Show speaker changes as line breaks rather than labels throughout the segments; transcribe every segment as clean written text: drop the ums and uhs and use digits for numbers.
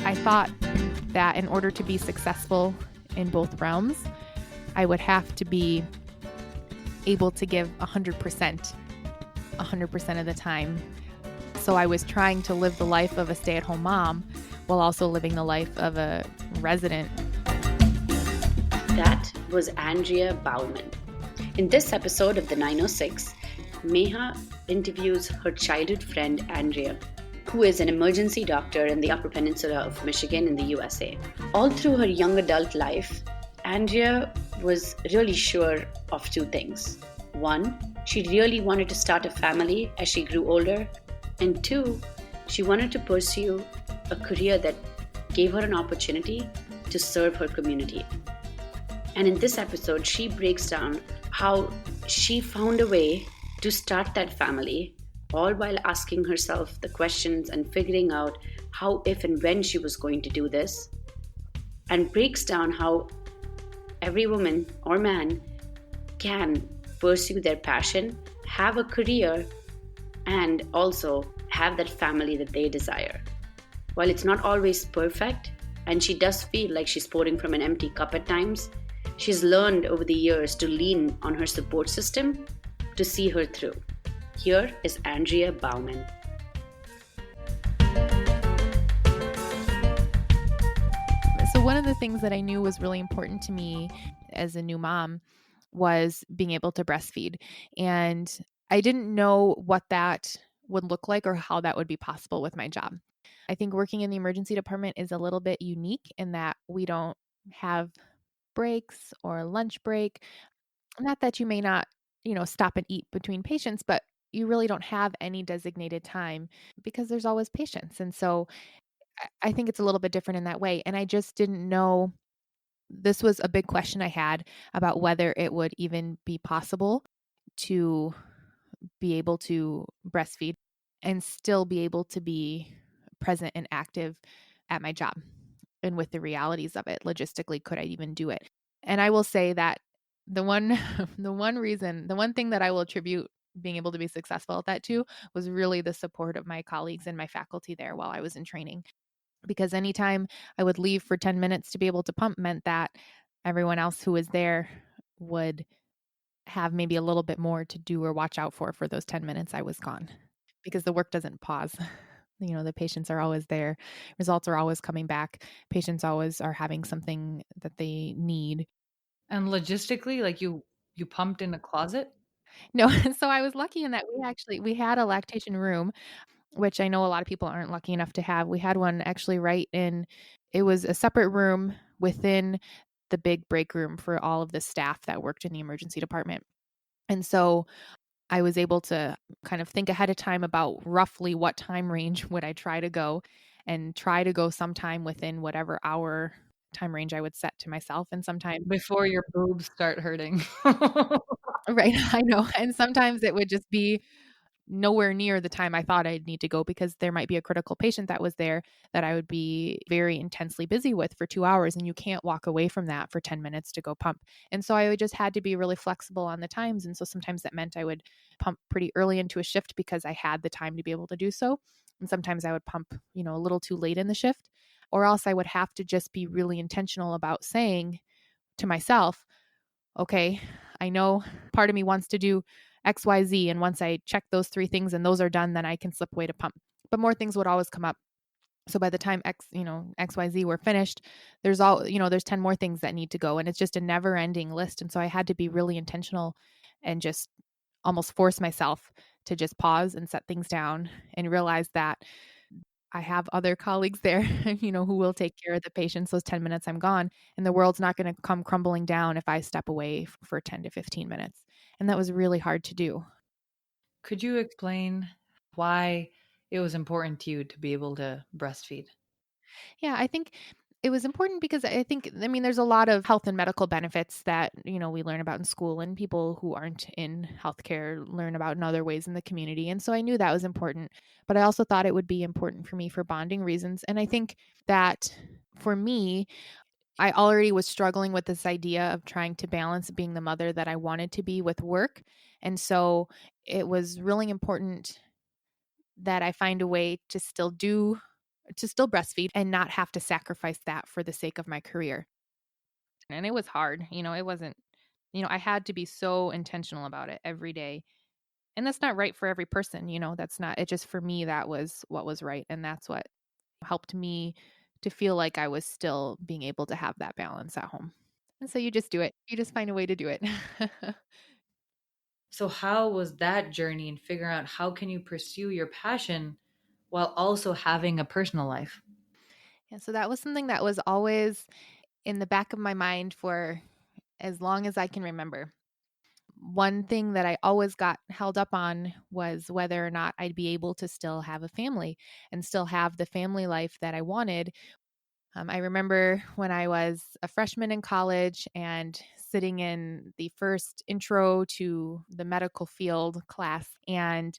I thought that in order to be successful in both realms, I would have to be able to give 100% of the time. So I was trying to live the life of a stay-at-home mom while also living the life of a resident.
That was Andrea Bouman. In this episode of the 906, Meha interviews her childhood friend Andrea, who is an emergency doctor in the Upper Peninsula of Michigan in the USA. All through her young adult life, Andrea was really sure of two things. One, she really wanted to start a family as she grew older. And two, she wanted to pursue a career that gave her an opportunity to serve her community. And in this episode, she breaks down how she found a way to start that family, all while asking herself the questions and figuring out how, if, and when she was going to do this, and breaks down how every woman or man can pursue their passion, have a career, and also have that family that they desire. While it's not always perfect, and she does feel like she's pouring from an empty cup at times, she's learned over the years to lean on her support system to see her through. Here is Andrea Bouman.
So one of the things that I knew was really important to me as a new mom was being able to breastfeed. And I didn't know what that would look like or how that would be possible with my job. I think working in the emergency department is a little bit unique in that we don't have breaks or lunch break. Not that you may not, stop and eat between patients, but you really don't have any designated time because there's always patients. And so I think it's a little bit different in that way. And I just didn't know. This was a big question I had about whether it would even be possible to be able to breastfeed and still be able to be present and active at my job and with the realities of it. Logistically, could I even do it? And I will say that the one thing that I will attribute being able to be successful at that too was really the support of my colleagues and my faculty there while I was in training. Because anytime I would leave for 10 minutes to be able to pump meant that everyone else who was there would have maybe a little bit more to do or watch out for those 10 minutes I was gone. Because the work doesn't pause. The patients are always there. Results are always coming back. Patients always are having something that they need.
And logistically, like you pumped in a closet?
No, so I was lucky in that we had a lactation room, which I know a lot of people aren't lucky enough to have. We had one actually it was a separate room within the big break room for all of the staff that worked in the emergency department. And so I was able to kind of think ahead of time about roughly what time range would I try to go and try to go sometime within whatever hour time range I would set to myself. And sometimes
Before your boobs start hurting.
right, I know. And sometimes it would just be nowhere near the time I thought I'd need to go because there might be a critical patient that was there that I would be very intensely busy with for 2 hours, and you can't walk away from that for 10 minutes to go pump. And so I just had to be really flexible on the times. And so sometimes that meant I would pump pretty early into a shift because I had the time to be able to do so. And sometimes I would pump, a little too late in the shift, or else I would have to just be really intentional about saying to myself, okay, I know part of me wants to do XYZ. And once I check those 3 things and those are done, then I can slip away to pump. But more things would always come up. So by the time XYZ were finished, there's 10 more things that need to go. And it's just a never ending list. And so I had to be really intentional and just almost force myself to just pause and set things down and realize that I have other colleagues there, who will take care of the patients those 10 minutes I'm gone. And the world's not going to come crumbling down if I step away for 10 to 15 minutes. And that was really hard to do.
Could you explain why it was important to you to be able to breastfeed?
Yeah, I think it was important because there's a lot of health and medical benefits that, we learn about in school and people who aren't in healthcare learn about in other ways in the community. And so I knew that was important, but I also thought it would be important for me for bonding reasons. And I think that for me, I already was struggling with this idea of trying to balance being the mother that I wanted to be with work. And so it was really important that I find a way to still do to still breastfeed and not have to sacrifice that for the sake of my career. And it was hard. It wasn't, I had to be so intentional about it every day. And that's not right for every person. That's not, it just for me, that was what was right. And that's what helped me to feel like I was still being able to have that balance at home. And so you just do it. You just find a way to do it.
So how was that journey in figuring out how can you pursue your passion while also having a personal life?
Yeah, so that was something that was always in the back of my mind for as long as I can remember. One thing that I always got held up on was whether or not I'd be able to still have a family and still have the family life that I wanted. I remember when I was a freshman in college and sitting in the first intro to the medical field class, and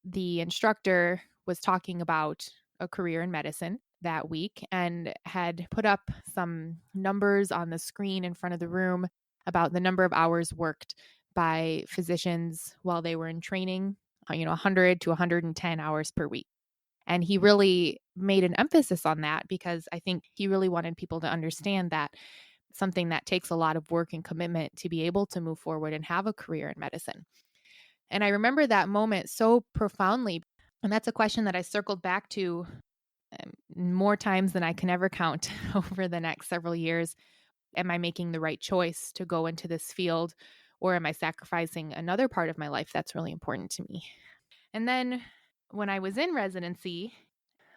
the instructor was talking about a career in medicine that week and had put up some numbers on the screen in front of the room about the number of hours worked by physicians while they were in training, 100 to 110 hours per week. And he really made an emphasis on that because I think he really wanted people to understand that something that takes a lot of work and commitment to be able to move forward and have a career in medicine. And I remember that moment so profoundly. And that's a question that I circled back to more times than I can ever count over the next several years. Am I making the right choice to go into this field, or am I sacrificing another part of my life that's really important to me? And then when I was in residency,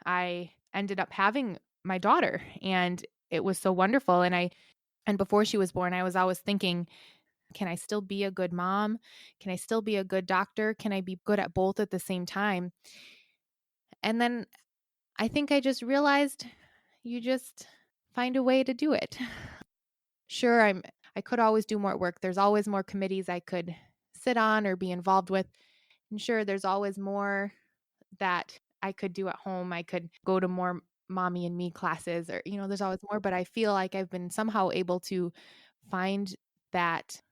I ended up having my daughter, and it was so wonderful. And before she was born, I was always thinking, can I still be a good mom? Can I still be a good doctor? Can I be good at both at the same time? And then I think I just realized you just find a way to do it. Sure, I could always do more work. There's always more committees I could sit on or be involved with. And sure, there's always more that I could do at home. I could go to more mommy and me classes, or there's always more, but I feel like I've been somehow able to find that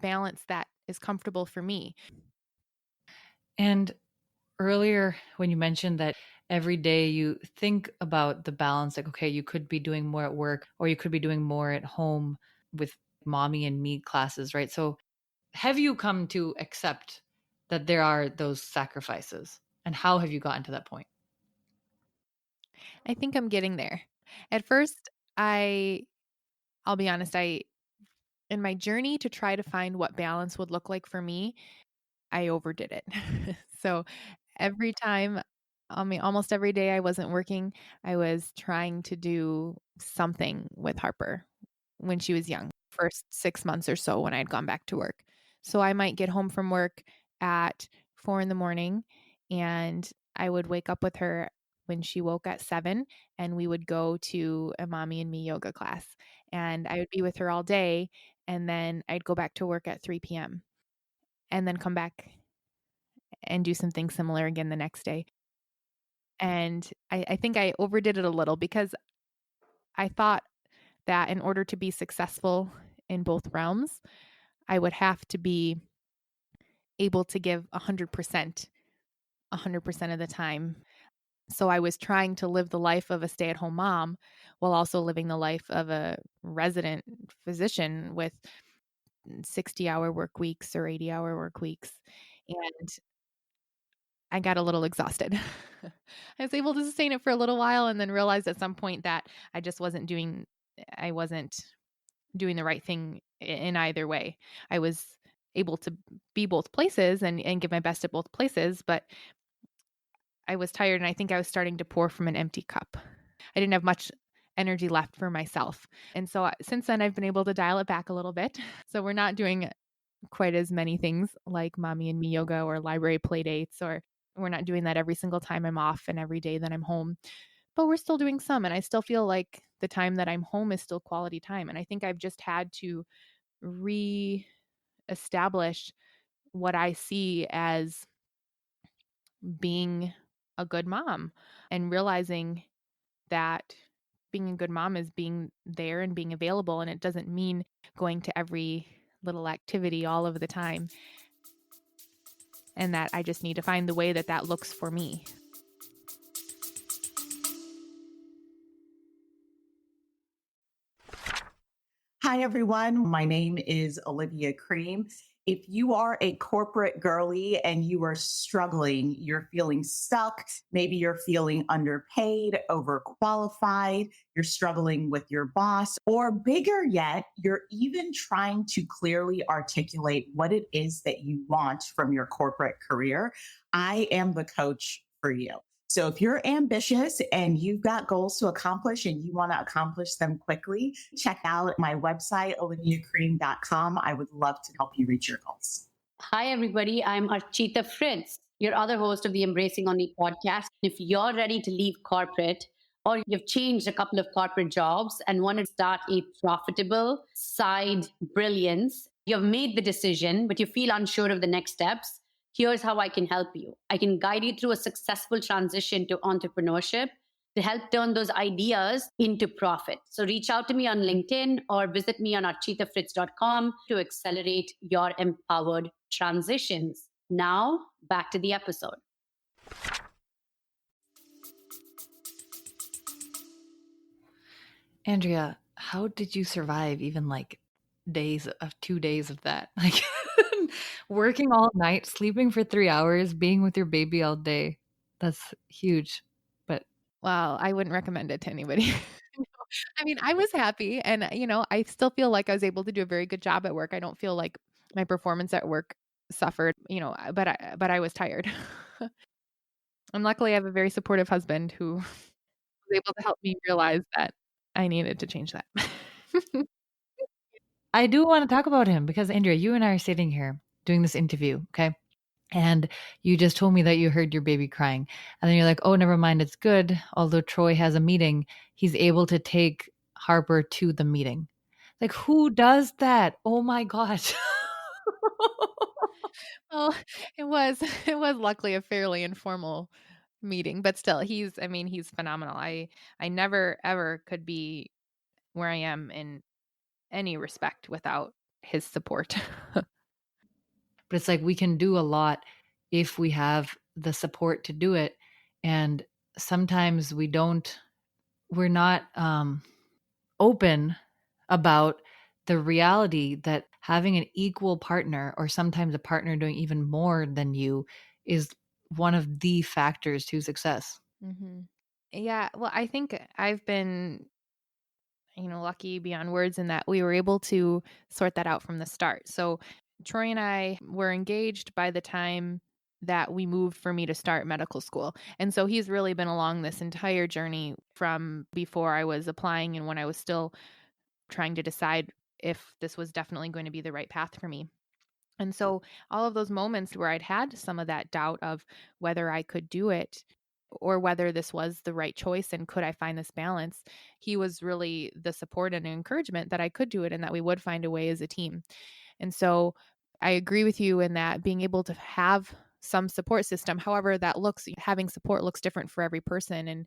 balance that is comfortable for me.
And earlier, when you mentioned that every day you think about the balance, like, okay, you could be doing more at work or you could be doing more at home with mommy and me classes, right? So, have you come to accept that there are those sacrifices? And how have you gotten to that point?
I think I'm getting there. At first, I'll be honest, I in my journey to try to find what balance would look like for me, I overdid it. So every time, I mean, almost every day I wasn't working, I was trying to do something with Harper when she was young, first 6 months or so when I had gone back to work. So I might get home from work at 4 in the morning, and I would wake up with her when she woke at 7, and we would go to a mommy and me yoga class. And I would be with her all day, and then I'd go back to work at 3 p.m. and then come back and do something similar again the next day. And I think I overdid it a little because I thought that in order to be successful in both realms, I would have to be able to give 100% of the time. So I was trying to live the life of a stay-at-home mom while also living the life of a resident physician with 60-hour work weeks or 80-hour work weeks. And I got a little exhausted. I was able to sustain it for a little while and then realized at some point that I wasn't doing the right thing in either way. I was able to be both places and give my best at both places, but I was tired and I think I was starting to pour from an empty cup. I didn't have much energy left for myself. And so since then, I've been able to dial it back a little bit. So we're not doing quite as many things like mommy and me yoga or library play dates, or we're not doing that every single time I'm off and every day that I'm home. But we're still doing some. And I still feel like the time that I'm home is still quality time. And I think I've just had to re-establish what I see as being a good mom and realizing that being a good mom is being there and being available. And it doesn't mean going to every little activity all of the time. And that I just need to find the way that that looks for me.
Hi, everyone. My name is Olivia Cream. If you are a corporate girly and you are struggling, you're feeling stuck, maybe you're feeling underpaid, overqualified, you're struggling with your boss, or bigger yet, you're even trying to clearly articulate what it is that you want from your corporate career, I am the coach for you. So if you're ambitious and you've got goals to accomplish and you want to accomplish them quickly, check out my website, oliviacream.com. I would love to help you reach your goals.
Hi, everybody. I'm Archita Fritz, your other host of the Embracing Only podcast. If you're ready to leave corporate or you've changed a couple of corporate jobs and want to start a profitable side brilliance, you've made the decision, but you feel unsure of the next steps, here's how I can help you. I can guide you through a successful transition to entrepreneurship to help turn those ideas into profit. So reach out to me on LinkedIn or visit me on architafritz.com to accelerate your empowered transitions. Now, back to the episode.
Andrea, how did you survive even like 2 days of that? Like working all night, sleeping for 3 hours, being with your baby all day. That's huge. But
Well, I wouldn't recommend it to anybody. I mean, I was happy and, I still feel like I was able to do a very good job at work. I don't feel like my performance at work suffered, but I was tired. And luckily I have a very supportive husband who was able to help me realize that I needed to change that.
I do want to talk about him because Andrea, you and I are sitting here doing this interview, okay? And you just told me that you heard your baby crying. And then you're like, oh, never mind, it's good. Although Troy has a meeting, he's able to take Harper to the meeting. Like, who does that? Oh my gosh.
Well, it was it was luckily a fairly informal meeting, but still he's phenomenal. I never ever could be where I am in any respect without his support.
But it's like we can do a lot if we have the support to do it. And sometimes we're not open about the reality that having an equal partner or sometimes a partner doing even more than you is one of the factors to success.
hmm Yeah, well, I think I've been, lucky beyond words in that we were able to sort that out from the start. So Troy and I were engaged by the time that we moved for me to start medical school. And so he's really been along this entire journey from before I was applying and when I was still trying to decide if this was definitely going to be the right path for me. And so all of those moments where I'd had some of that doubt of whether I could do it or whether this was the right choice and could I find this balance, he was really the support and encouragement that I could do it and that we would find a way as a team. And so I agree with you in that being able to have some support system, however that looks, having support looks different for every person.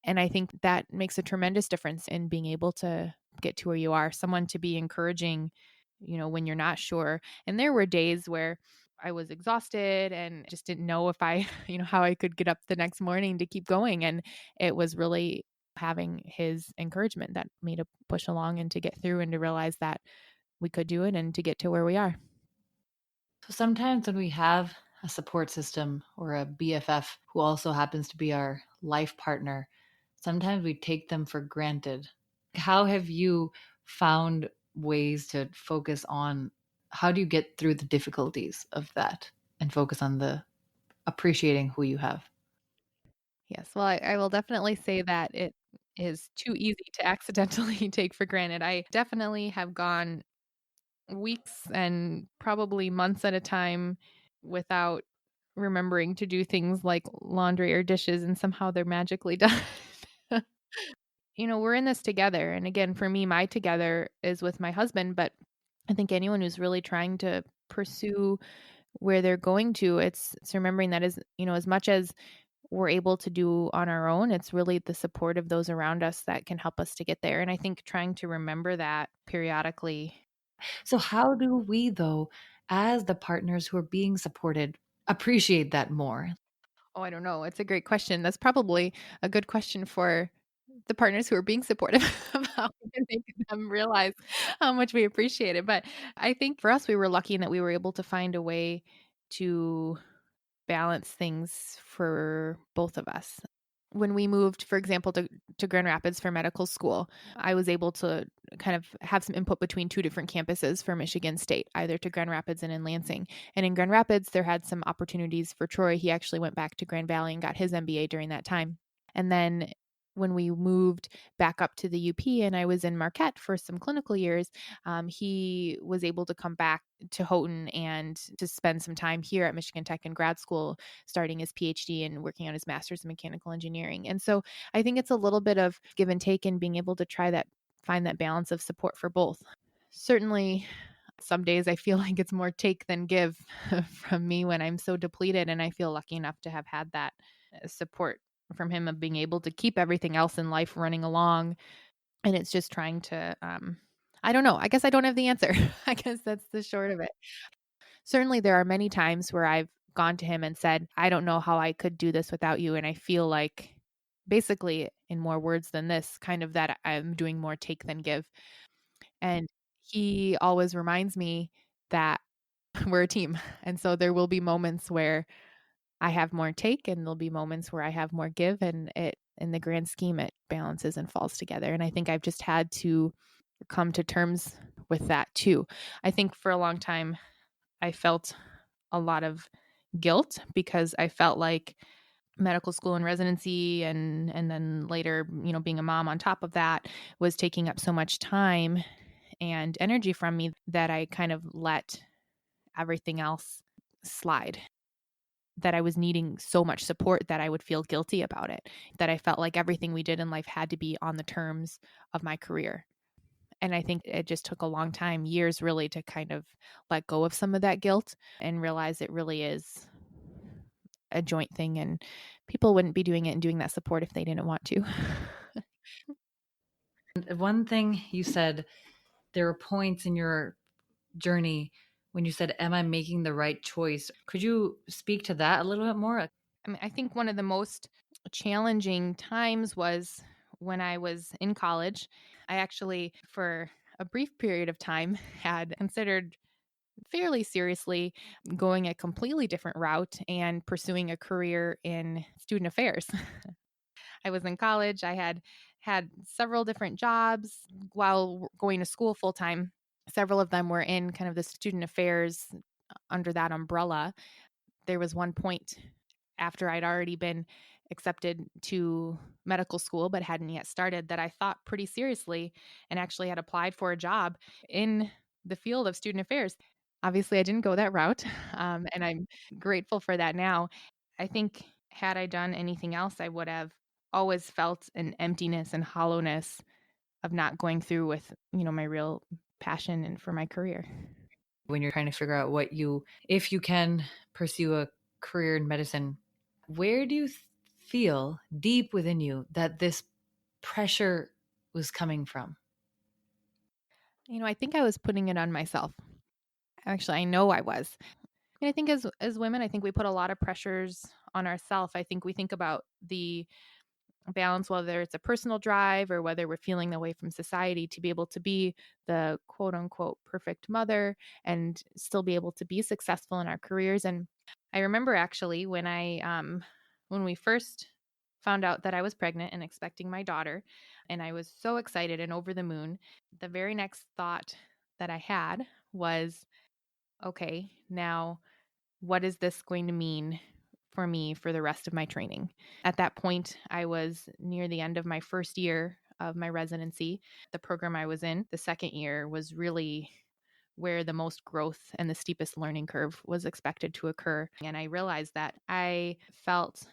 And I think that makes a tremendous difference in being able to get to where you are, someone to be encouraging, when you're not sure. And there were days where I was exhausted and just didn't know if I, how I could get up the next morning to keep going. And it was really having his encouragement that made a push along and to get through and to realize that we could do it and to get to where we are.
So sometimes when we have a support system or a BFF who also happens to be our life partner, sometimes we take them for granted. How have you found ways to focus on how do you get through the difficulties of that and focus on the appreciating who you have?
Yes. Well, I will definitely say that it is too easy to accidentally take for granted. I definitely have gone weeks and probably months at a time without remembering to do things like laundry or dishes, and somehow they're magically done. We're in this together. And again, for me, my together is with my husband, but I think anyone who's really trying to pursue where they're going to, it's remembering that as much as we're able to do on our own, it's really the support of those around us that can help us to get there. And I think trying to remember that periodically.
So, how do we, though, as the partners who are being supported, appreciate that more?
Oh, I don't know. It's a great question. That's probably a good question for the partners who are being supportive of how we can make them realize how much we appreciate it. But I think for us, we were lucky in that we were able to find a way to balance things for both of us. When we moved, for example, to Grand Rapids for medical school, I was able to kind of have some input between two different campuses for Michigan State, either to Grand Rapids and in Lansing. And in Grand Rapids, there had some opportunities for Troy. He actually went back to Grand Valley and got his MBA during that time. And then when we moved back up to the UP and I was in Marquette for some clinical years, he was able to come back to Houghton and to spend some time here at Michigan Tech in grad school, starting his PhD and working on his master's in mechanical engineering. And so I think it's a little bit of give and take and being able to find that balance of support for both. Certainly, some days I feel like it's more take than give from me when I'm so depleted, and I feel lucky enough to have had that support from him of being able to keep everything else in life running along. And it's just trying to, I don't know. I guess I don't have the answer. I guess that's the short of it. Certainly, there are many times where I've gone to him and said, I don't know how I could do this without you. And I feel like, basically, in more words than this, kind of that I'm doing more take than give. And he always reminds me that we're a team. And so there will be moments where I have more take and there'll be moments where I have more give, and it in the grand scheme it balances and falls together. And I think I've just had to come to terms with that too. I think for a long time I felt a lot of guilt because I felt like medical school and residency and then later, being a mom on top of that was taking up so much time and energy from me that I kind of let everything else slide. That I was needing so much support that I would feel guilty about it, that I felt like everything we did in life had to be on the terms of my career. And I think it just took a long time, years really, to kind of let go of some of that guilt and realize it really is a joint thing, and people wouldn't be doing it and doing that support if they didn't want to.
One thing you said, there were points in your journey when you said, am I making the right choice? Could you speak to that a little bit more?
I mean, I think one of the most challenging times was when I was in college. I actually, for a brief period of time, had considered fairly seriously going a completely different route and pursuing a career in student affairs. I was in college. I had several different jobs while going to school full time. Several of them were in kind of the student affairs under that umbrella. There was one point after I'd already been accepted to medical school but hadn't yet started that I thought pretty seriously and actually had applied for a job in the field of student affairs. Obviously, I didn't go that route, and I'm grateful for that now. I think had I done anything else, I would have always felt an emptiness and hollowness of not going through with, my real passion and for my career.
When you're trying to figure out if you can pursue a career in medicine, where do you feel deep within you that this pressure was coming from?
I think I was putting it on myself. Actually, I know I was. And I think as women, I think we put a lot of pressures on ourselves. I think we think about the balance, whether it's a personal drive or whether we're feeling away from society, to be able to be the quote unquote perfect mother and still be able to be successful in our careers. And I remember actually when we first found out that I was pregnant and expecting my daughter, and I was so excited and over the moon, the very next thought that I had was, okay, now what is this going to mean for me for the rest of my training? At that point, I was near the end of my first year of my residency. The program I was in, the second year, was really where the most growth and the steepest learning curve was expected to occur. And I realized that I felt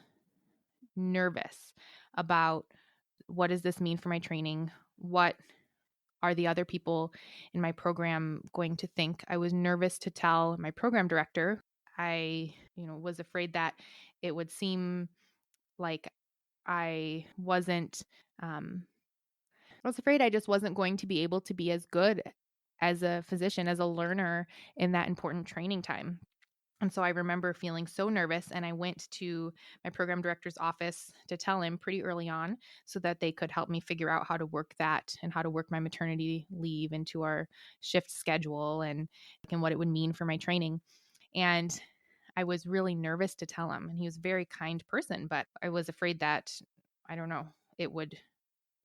nervous about what does this mean for my training? What are the other people in my program going to think? I was nervous to tell my program director. I, was afraid that it would seem like I wasn't, I was afraid I just wasn't going to be able to be as good as a physician, as a learner in that important training time. And so I remember feeling so nervous, and I went to my program director's office to tell him pretty early on so that they could help me figure out how to work that and how to work my maternity leave into our shift schedule and what it would mean for my training. And I was really nervous to tell him, and he was a very kind person, but I was afraid that, I don't know, it would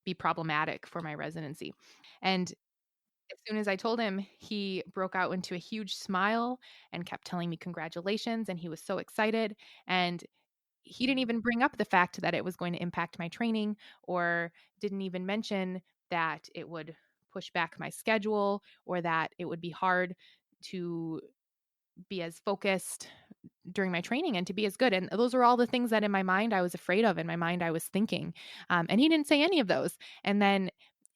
be problematic for my residency. And as soon as I told him, he broke out into a huge smile and kept telling me congratulations, and he was so excited. And he didn't even bring up the fact that it was going to impact my training, or didn't even mention that it would push back my schedule, or that it would be hard to be as focused during my training and to be as good. And those are all the things that in my mind I was afraid of, in my mind I was thinking. And he didn't say any of those. And then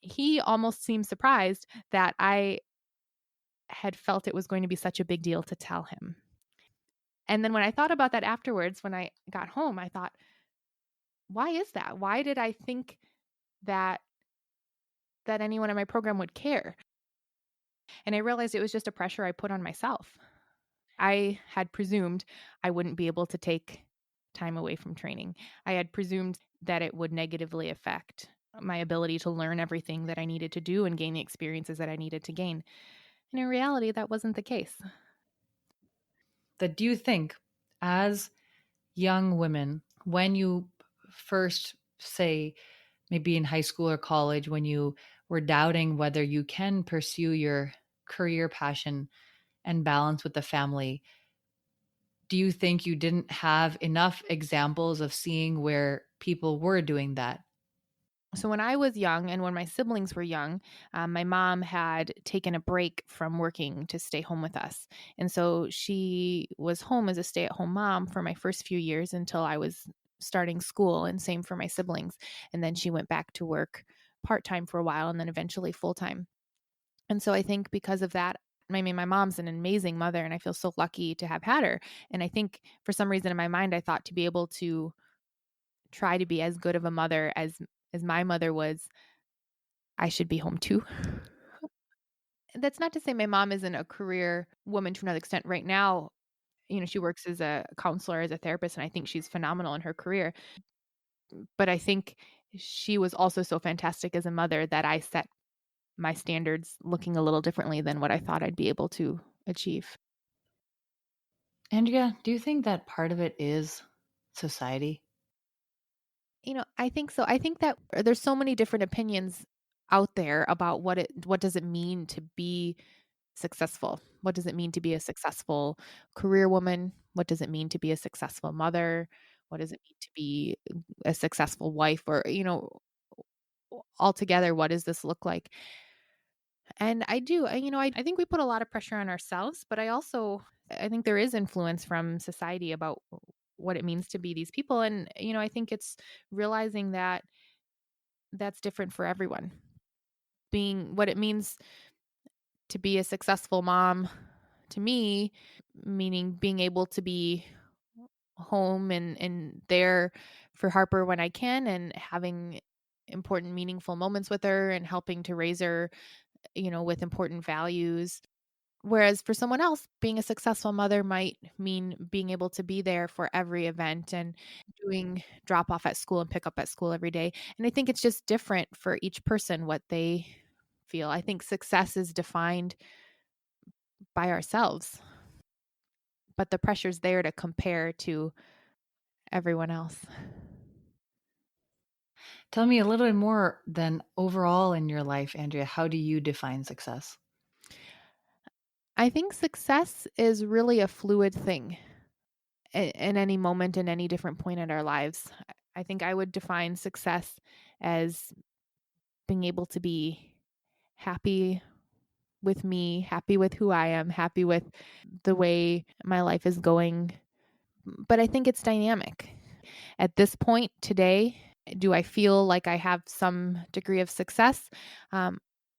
he almost seemed surprised that I had felt it was going to be such a big deal to tell him. And then when I thought about that afterwards, when I got home, I thought, why is that? Why did I think that anyone in my program would care? And I realized it was just a pressure I put on myself. I had presumed I wouldn't be able to take time away from training. I had presumed that it would negatively affect my ability to learn everything that I needed to do and gain the experiences that I needed to gain. And in reality, that wasn't the case.
That do you think, as young women, when you first, say, maybe in high school or college, when you were doubting whether you can pursue your career passion and balance with the family, do you think you didn't have enough examples of seeing where people were doing that?
So when I was young and when my siblings were young, my mom had taken a break from working to stay home with us. And so she was home as a stay-at-home mom for my first few years until I was starting school, and same for my siblings. And then she went back to work part-time for a while and then eventually full-time. And so I think because of that, I mean, my mom's an amazing mother and I feel so lucky to have had her. And I think for some reason in my mind, I thought to be able to try to be as good of a mother as my mother was, I should be home too. That's not to say my mom isn't a career woman to another extent. Right now, she works as a counselor, as a therapist, and I think she's phenomenal in her career. But I think she was also so fantastic as a mother that I set my standards looking a little differently than what I thought I'd be able to achieve.
Andrea, do you think that part of it is society?
I think so. I think that there's so many different opinions out there about what does it mean to be successful? What does it mean to be a successful career woman? What does it mean to be a successful mother? What does it mean to be a successful wife? Or, altogether, what does this look like? And I think we put a lot of pressure on ourselves, but I think there is influence from society about what it means to be these people. And, I think it's realizing that that's different for everyone. Being what it means to be a successful mom to me, meaning being able to be home and there for Harper when I can, and having important, meaningful moments with her and helping to raise her, with important values. Whereas for someone else, being a successful mother might mean being able to be there for every event and doing drop off at school and pick up at school every day. And I think it's just different for each person what they feel. I think success is defined by ourselves, but the pressure's there to compare to everyone else.
Tell me a little bit more than overall in your life, Andrea. How do you define success?
I think success is really a fluid thing in any moment, in any different point in our lives. I think I would define success as being able to be happy with me, happy with who I am, happy with the way my life is going. But I think it's dynamic. At this point today, do I feel like I have some degree of success?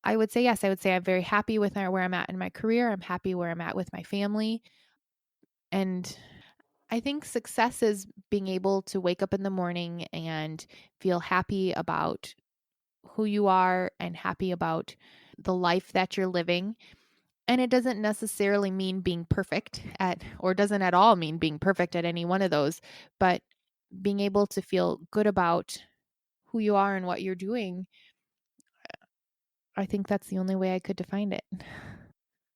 I would say yes. I would say I'm very happy with where I'm at in my career. I'm happy where I'm at with my family. And I think success is being able to wake up in the morning and feel happy about who you are and happy about the life that you're living, And it doesn't necessarily mean being perfect or doesn't at all mean being perfect at any one of those, but being able to feel good about who you are and what you're doing. I think that's the only way I could define it.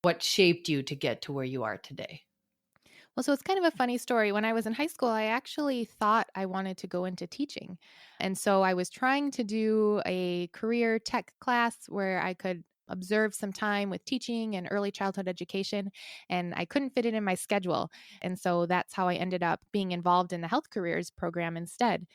What shaped you to get to where you are today?
Well, so it's kind of a funny story. When I was in high school, I actually thought I wanted to go into teaching. And so I was trying to do a career tech class where I could observe some time with teaching and early childhood education. And I couldn't fit it in my schedule. And so that's how I ended up being involved in the health careers program instead.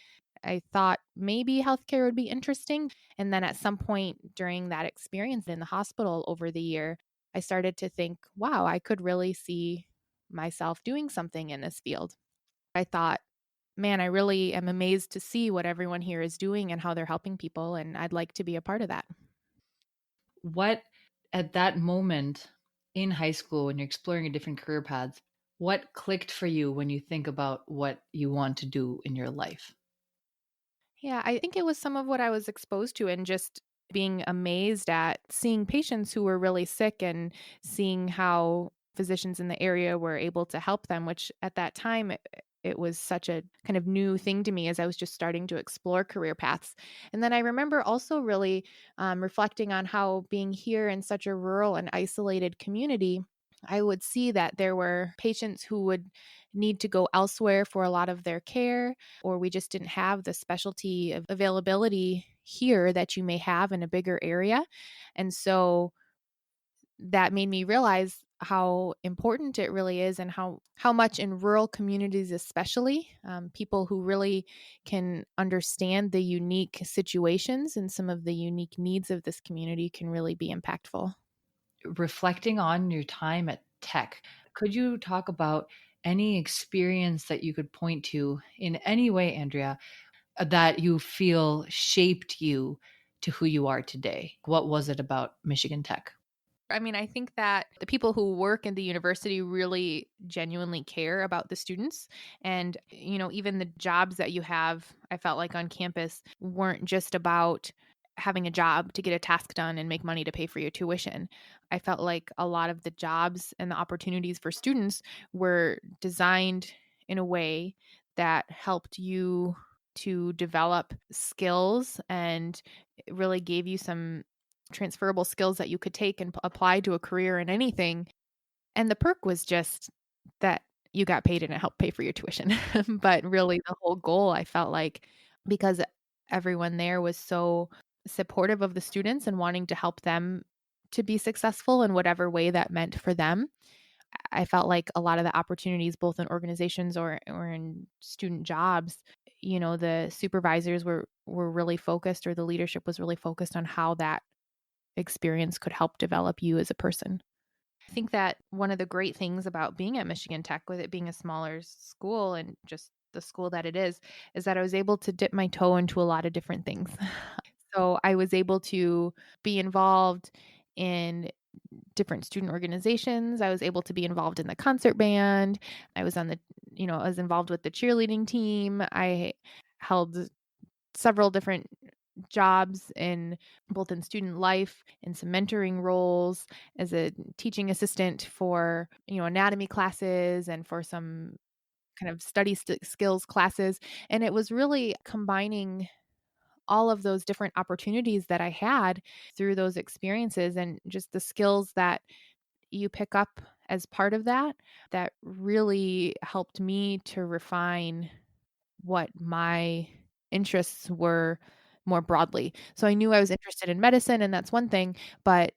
I thought maybe healthcare would be interesting. And then at some point during that experience in the hospital over the year, I started to think, wow, I could really see myself doing something in this field. I thought, man, I really am amazed to see what everyone here is doing and how they're helping people. And I'd like to be a part of that.
What, at that moment in high school, when you're exploring a different career paths, what clicked for you when you think about what you want to do in your life?
Yeah, I think it was some of what I was exposed to and just being amazed at seeing patients who were really sick and seeing how physicians in the area were able to help them, which at that time, it was such a kind of new thing to me as I was just starting to explore career paths. And then I remember also really reflecting on how being here in such a rural and isolated community, I would see that there were patients who would need to go elsewhere for a lot of their care, or we just didn't have the specialty of availability here that you may have in a bigger area. And so that made me realize how important it really is and how much in rural communities especially people who really can understand the unique situations and some of the unique needs of this community can really be impactful.
Reflecting on your time at tech, could you talk about any experience that you could point to in any way, Andrea, that you feel shaped you to who you are today? What was it about Michigan Tech?
I mean, I think that the people who work in the university really genuinely care about the students. And, even the jobs that you have, I felt like on campus weren't just about having a job to get a task done and make money to pay for your tuition. I felt like a lot of the jobs and the opportunities for students were designed in a way that helped you to develop skills and it really gave you some transferable skills that you could take and apply to a career in anything. And the perk was just that you got paid and it helped pay for your tuition. But really, the whole goal, I felt like, because everyone there was so supportive of the students and wanting to help them to be successful in whatever way that meant for them. I felt like a lot of the opportunities, both in organizations or in student jobs, the supervisors were really focused, or the leadership was really focused on how that experience could help develop you as a person. I think that one of the great things about being at Michigan Tech, with it being a smaller school and just the school that it is that I was able to dip my toe into a lot of different things. So I was able to be involved in different student organizations. I was able to be involved in the concert band. I was I was involved with the cheerleading team. I held several different jobs in both in student life and some mentoring roles as a teaching assistant for anatomy classes and for some kind of skills classes, and it was really combining all of those different opportunities that I had through those experiences and just the skills that you pick up as part of that really helped me to refine what my interests were more broadly. So I knew I was interested in medicine and that's one thing, but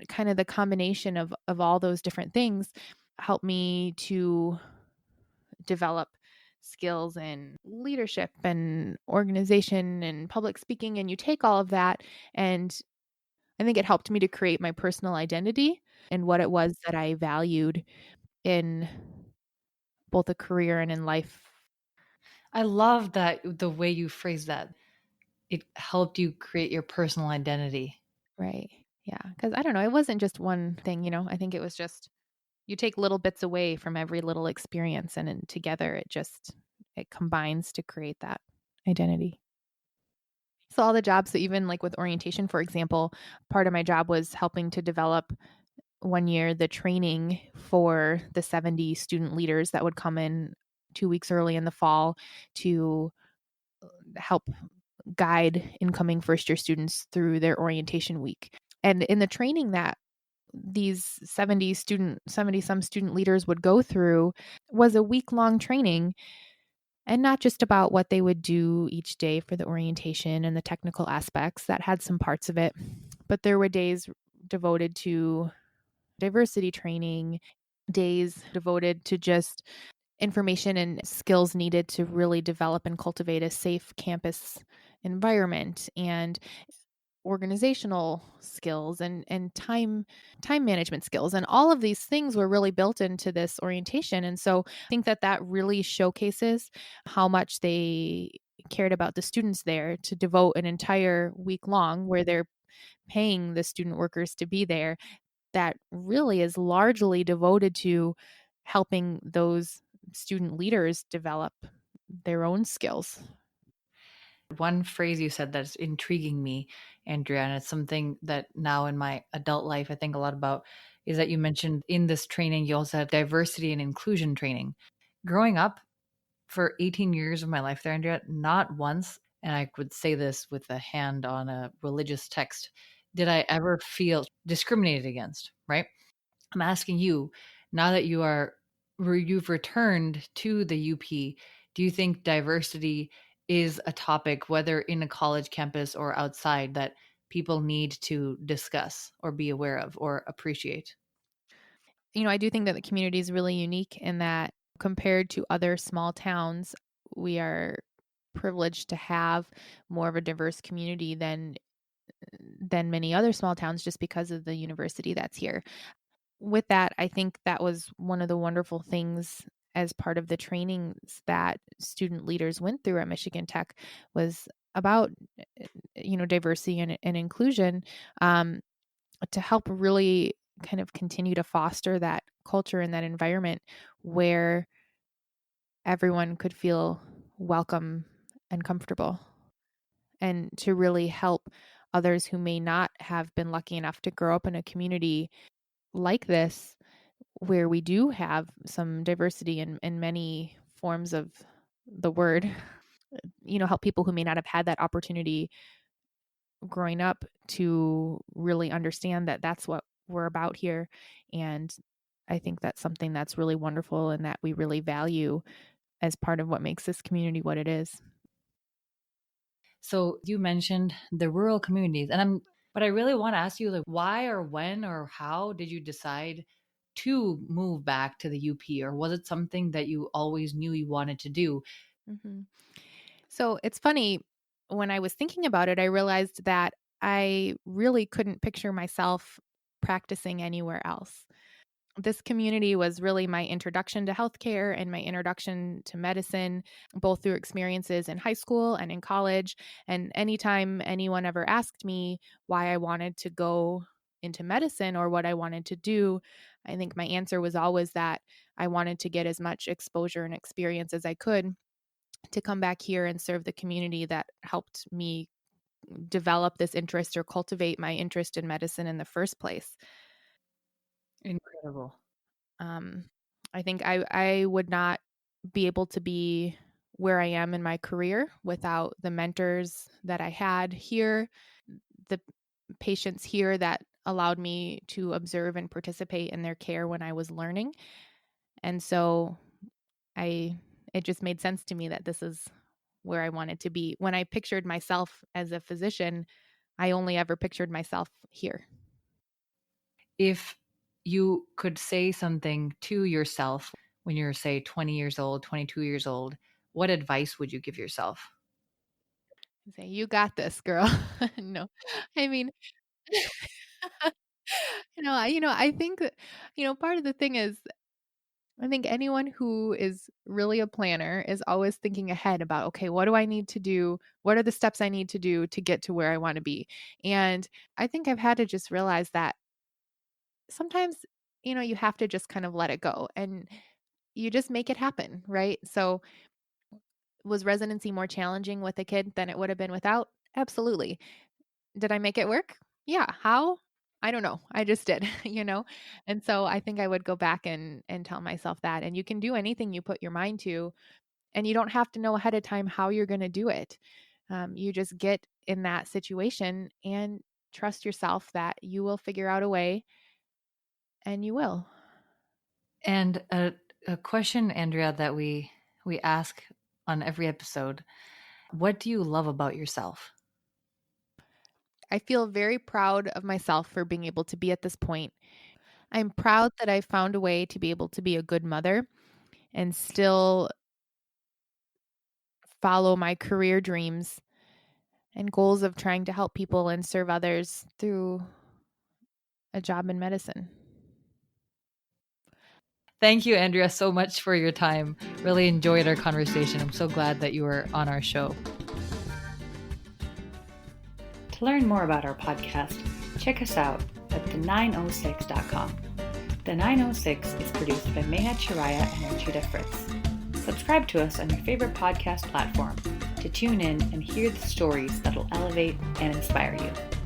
kind of the combination of all those different things helped me to develop skills in leadership and organization and public speaking, and you take all of that, and I think it helped me to create my personal identity and what it was that I valued in both a career and in life.
I love that the way you phrase that. It helped you create your personal identity.
Right. Yeah. Because I don't know, it wasn't just one thing, I think it was just you take little bits away from every little experience and then together it combines to create that identity. So all the jobs, so even like with orientation, for example, part of my job was helping to develop one year the training for the 70 student leaders that would come in 2 weeks early in the fall to help guide incoming first year students through their orientation week. And in the training that these 70 some student leaders would go through was a week long training, and not just about what they would do each day for the orientation and the technical aspects that had some parts of it, but there were days devoted to diversity training, days devoted to just information and skills needed to really develop and cultivate a safe campus environment, and organizational skills and time management skills, and all of these things were really built into this orientation. And so I think that that really showcases how much they cared about the students there to devote an entire week long where they're paying the student workers to be there, that really is largely devoted to helping those student leaders develop their own skills.
One phrase you said that's intriguing me, Andrea, and it's something that now in my adult life I think a lot about, is that you mentioned in this training you also had diversity and inclusion training. Growing up for 18 years of my life there, Andrea, not once, and I would say this with a hand on a religious text, did I ever feel discriminated against, right? I'm asking you, now that you've returned to the UP, do you think diversity is a topic, whether in a college campus or outside, that people need to discuss or be aware of or appreciate?
I do think that the community is really unique in that compared to other small towns, we are privileged to have more of a diverse community than many other small towns just because of the university that's here. With that, I think that was one of the wonderful things as part of the trainings that student leaders went through at Michigan Tech was about diversity and inclusion, um, to help really kind of continue to foster that culture and that environment where everyone could feel welcome and comfortable, and to really help others who may not have been lucky enough to grow up in a community like this, where we do have some diversity in many forms of the word, help people who may not have had that opportunity growing up to really understand that that's what we're about here. And I think that's something that's really wonderful and that we really value as part of what makes this community what it is.
So you mentioned the rural communities, but I really want to ask you, like, why or when or how did you decide to move back to the UP, or was it something that you always knew you wanted to do?
hmm So it's funny, when I was thinking about it, I realized that I really couldn't picture myself practicing anywhere else. This community was really my introduction to healthcare and my introduction to medicine, both through experiences in high school and in college. And anytime anyone ever asked me why I wanted to go into medicine or what I wanted to do, I think my answer was always that I wanted to get as much exposure and experience as I could to come back here and serve the community that helped me develop this interest or cultivate my interest in medicine in the first place.
Incredible.
Um, I think I would not be able to be where I am in my career without the mentors that I had here, the patients here that allowed me to observe and participate in their care when I was learning. And so I it just made sense to me that this is where I wanted to be. When I pictured myself as a physician, I only ever pictured myself here.
If you could say something to yourself when you're, say, 20 years old, 22 years old, what advice would you give yourself?
Say, you got this, girl. No, I mean, I think that, part of the thing is, I think anyone who is really a planner is always thinking ahead about, okay, what do I need to do? What are the steps I need to do to get to where I want to be? And I think I've had to just realize that sometimes, you have to just kind of let it go and you just make it happen, right? So, was residency more challenging with a kid than it would have been without? Absolutely. Did I make it work? Yeah. How? I don't know. I just did, And so I think I would go back and tell myself that. And you can do anything you put your mind to, and you don't have to know ahead of time how you're going to do it. You just get in that situation and trust yourself that you will figure out a way, and you will.
And a question, Andrea, that we ask on every episode: what do you love about yourself?
I feel very proud of myself for being able to be at this point. I'm proud that I found a way to be able to be a good mother and still follow my career dreams and goals of trying to help people and serve others through a job in medicine.
Thank you, Andrea, so much for your time. Really enjoyed our conversation. I'm so glad that you were on our show.
To learn more about our podcast, check us out at the906.com. The 906 is produced by Meha Chiraya and Archita Fritz. Subscribe to us on your favorite podcast platform to tune in and hear the stories that will elevate and inspire you.